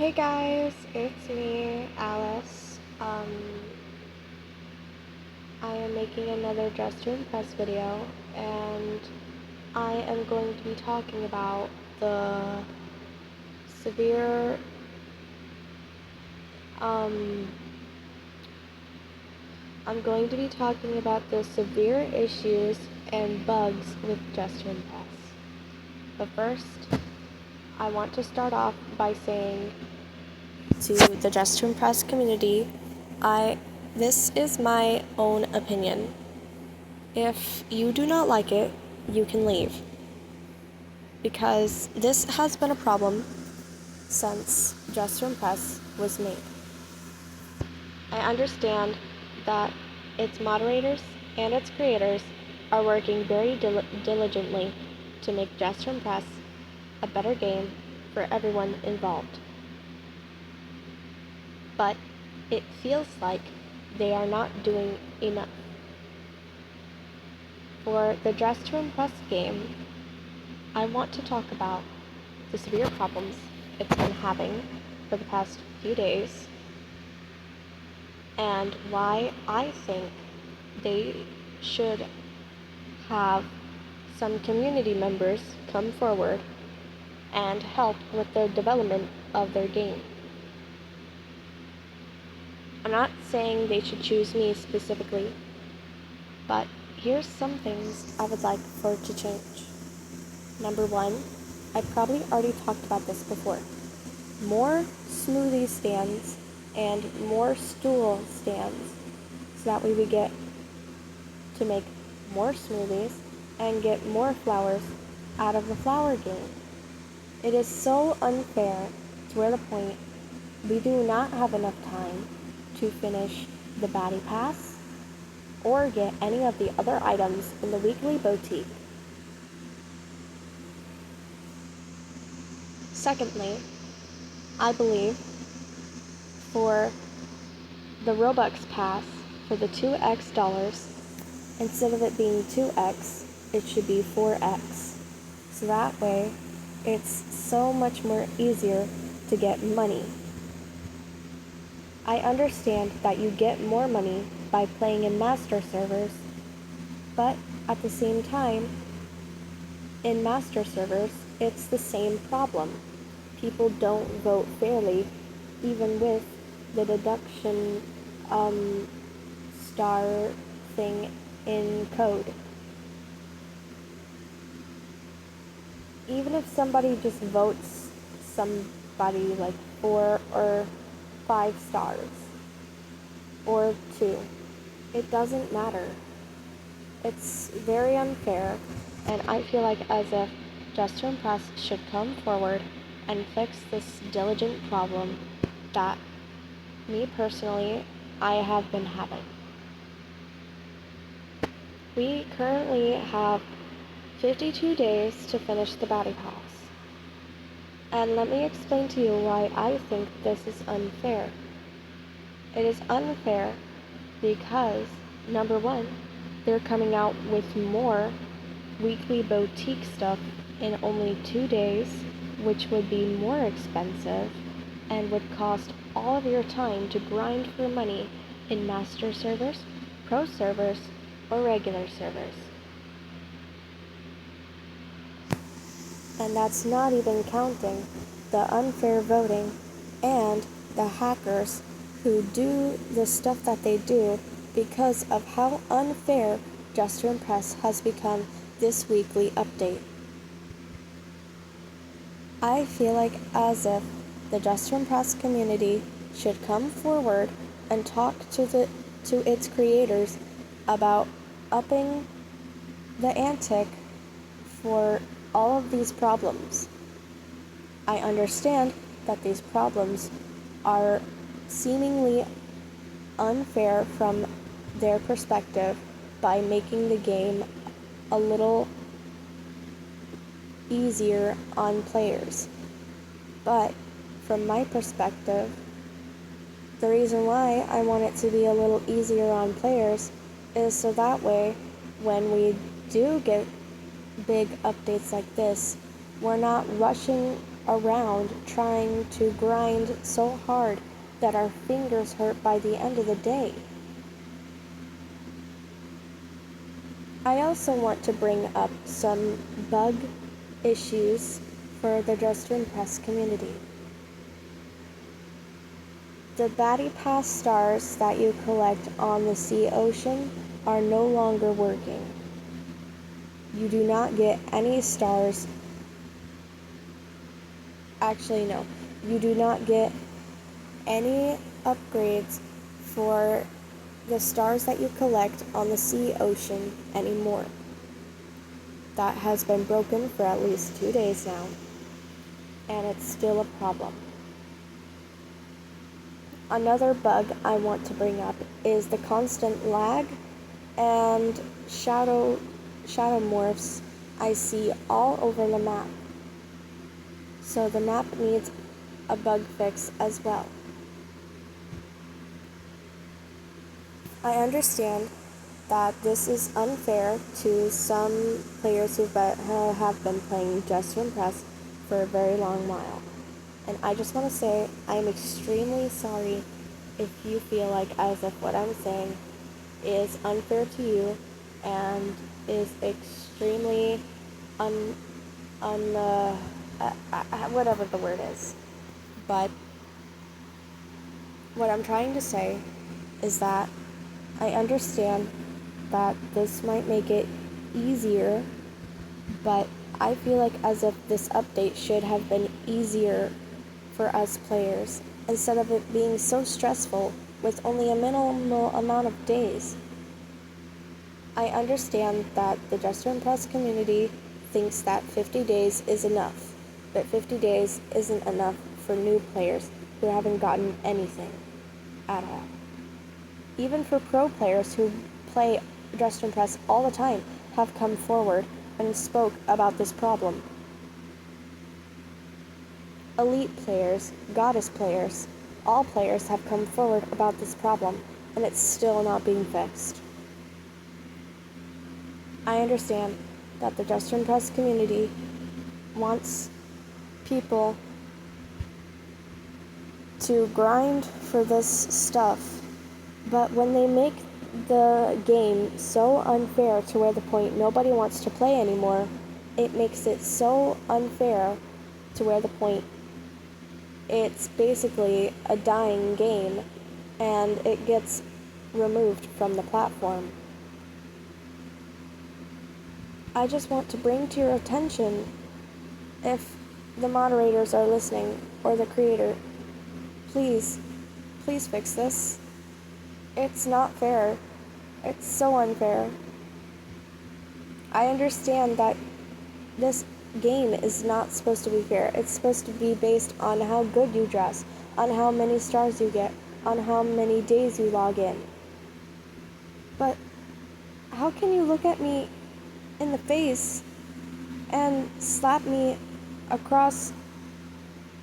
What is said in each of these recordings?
Hey guys, it's me, Alice. I am making another Dress to Impress video, and I am going to be talking about the severe, um, I'm going to be talking about the severe issues and bugs with Dress to Impress. But first, I want to start off by saying to the Dress to Impress community, this is my own opinion. If you do not like it, you can leave. Because this has been a problem since Dress to Impress was made. I understand that its moderators and its creators are working very diligently to make Dress to Impress a better game for everyone involved. But it feels like they are not doing enough. For the Dress to Impress game, I want to talk about the severe problems it's been having for the past few days and why I think they should have some community members come forward and help with the development of their game. I'm not saying they should choose me specifically, but here's some things I would like for it to change. Number one, I probably already talked about this before. More smoothie stands and more stool stands, so that way we get to make more smoothies and get more flowers out of the flower game. It is so unfair to where the point we do not have enough time to finish the baddiepass or get any of the other items in the weekly boutique. Secondly, I believe for the Robux pass for the 2x dollars, instead of it being 2x, it should be 4x. So that way, it's so much more easier to get money. I understand that you get more money by playing in master servers, but at the same time, in master servers, it's the same problem. People don't vote fairly, even with the deduction star thing in code. Even if somebody just votes somebody like 4 or 5 stars, or 2, it doesn't matter. It's very unfair, and I feel like as if Dress to Impress should come forward and fix this diligent problem that me personally, I have been having. We currently have 52 days to finish the baddiepass. And let me explain to you why I think this is unfair. It is unfair because, number one, they're coming out with more weekly boutique stuff in only 2 days, which would be more expensive and would cost all of your time to grind for money in master servers, pro servers, or regular servers. And that's not even counting the unfair voting and the hackers who do the stuff that they do because of how unfair Dress to Impress has become this weekly update. I feel like as if the Dress to Impress community should come forward and talk to its creators about upping the ante for all of these problems. I understand that these problems are seemingly unfair from their perspective by making the game a little easier on players. But from my perspective, the reason why I want it to be a little easier on players is so that way when we do get big updates like this, we're not rushing around trying to grind so hard that our fingers hurt by the end of the day. I also want to bring up some bug issues for the Just to Impress community. The baddiepass stars that you collect on the sea ocean are no longer working. You do not get any stars. Actually, no. You do not get any upgrades for the stars that you collect on the sea ocean anymore. That has been broken for at least 2 days now, and it's still a problem. Another bug I want to bring up is the constant lag and shadow morphs I see all over the map. So the map needs a bug fix as well. I understand that this is unfair to some players who have been playing Just to Impress for a very long while. And I just want to say I am extremely sorry if you feel like as if what I'm saying is unfair to you and is extremely whatever the word is. But what I'm trying to say is that I understand that this might make it easier, but I feel like as if this update should have been easier for us players instead of it being so stressful with only a minimal amount of days. I understand that the Just to Impress community thinks that 50 days is enough, but 50 days isn't enough for new players who haven't gotten anything at all. Even for pro players who play Just to Impress all the time have come forward and spoke about this problem. Elite players, goddess players, all players have come forward about this problem, and it's still not being fixed. I understand that the Just to Impress community wants people to grind for this stuff, but when they make the game so unfair to where the point nobody wants to play anymore, it makes it so unfair to where the point it's basically a dying game and it gets removed from the platform. I just want to bring to your attention, if the moderators are listening or the creator, please fix this. It's not fair. It's so unfair. I understand that this game is not supposed to be fair. It's supposed to be based on how good you dress, on how many stars you get, on how many days you log in. But how can you look at me in the face and slap me across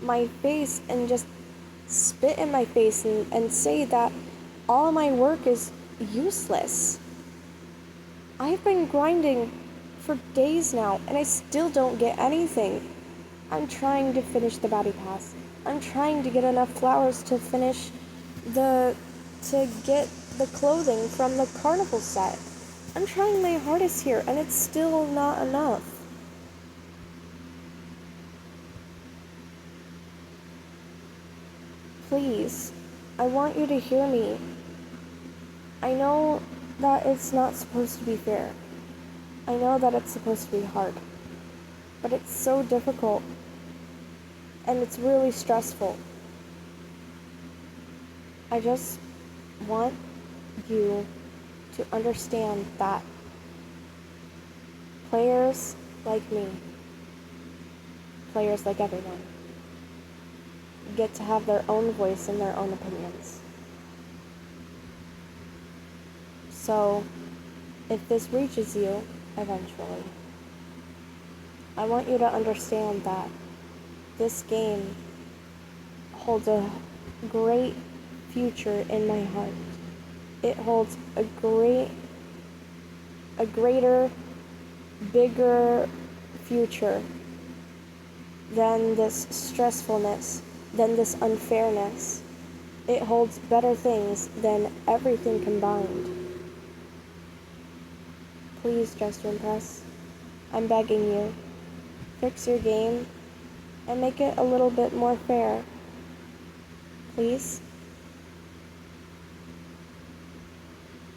my face and just spit in my face and say that all of my work is useless? I've been grinding for days now and I still don't get anything. I'm trying to finish the baddiepass. I'm trying to get enough flowers to get the clothing from the carnival set. I'm trying my hardest here and it's still not enough. Please, I want you to hear me. I know that it's not supposed to be fair. I know that it's supposed to be hard. But it's so difficult. And it's really stressful. I just want you to understand that players like me, players like everyone, get to have their own voice and their own opinions. So, if this reaches you eventually, I want you to understand that this game holds a great future in my heart. It holds a greater, bigger future than this stressfulness, than this unfairness. It holds better things than everything combined. Please, Just to Impress, I'm begging you, fix your game and make it a little bit more fair. Please?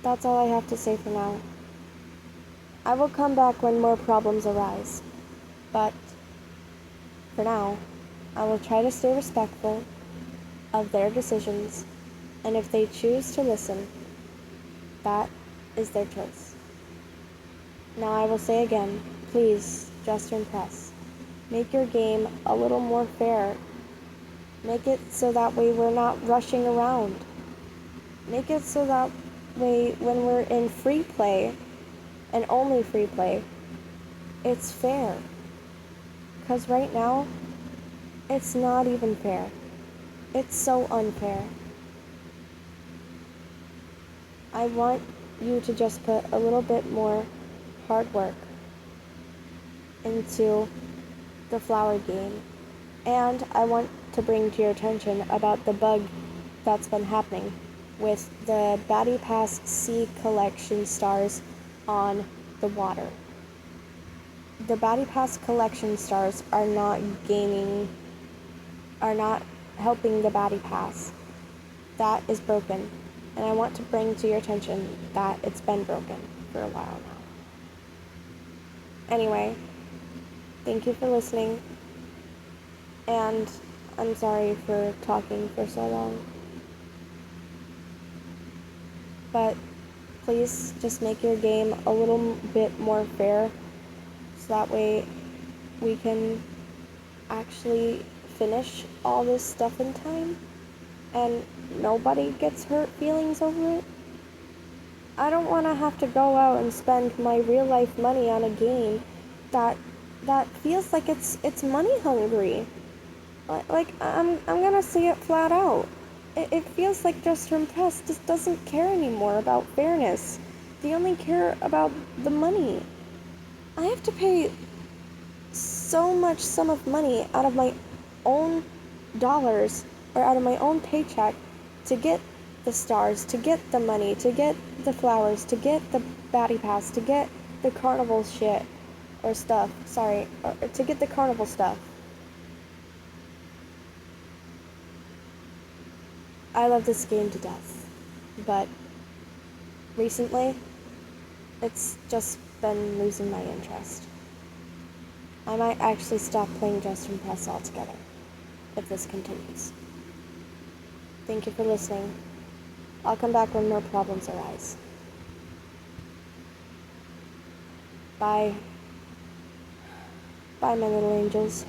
That's all I have to say for now. I will come back when more problems arise, but for now, I will try to stay respectful of their decisions, and if they choose to listen, that is their choice. Now I will say again, please, Just to Impress, make your game a little more fair. Make it so that way we're not rushing around. Make it so that way when we're in free play, and only free play, it's fair. Because right now, it's not even fair. It's so unfair. I want you to just put a little bit more hard work into the flower game. And I want to bring to your attention about the bug that's been happening with the baddiepass C collection stars on the water. The baddiepass collection stars are not helping the baddiepass. That is broken, and I want to bring to your attention that it's been broken for a while now. Anyway, thank you for listening, and I'm sorry for talking for so long. But please just make your game a little bit more fair, so that way we can actually finish all this stuff in time and nobody gets hurt feelings over it. I don't want to have to go out and spend my real life money on a game that feels like it's money hungry. Like I'm gonna say it flat out. It feels like Just to Impress just doesn't care anymore about fairness. They only care about the money. I have to pay so much sum of money out of my own dollars or out of my own paycheck to get the stars, to get the money, to get the flowers, to get the baddiepass, to get the carnival shit or stuff. Sorry, or to get the carnival stuff. I love this game to death, but recently it's just been losing my interest. I might actually stop playing Just to Impress altogether if this continues. Thank you for listening. I'll come back when more problems arise. Bye. Bye, my little angels.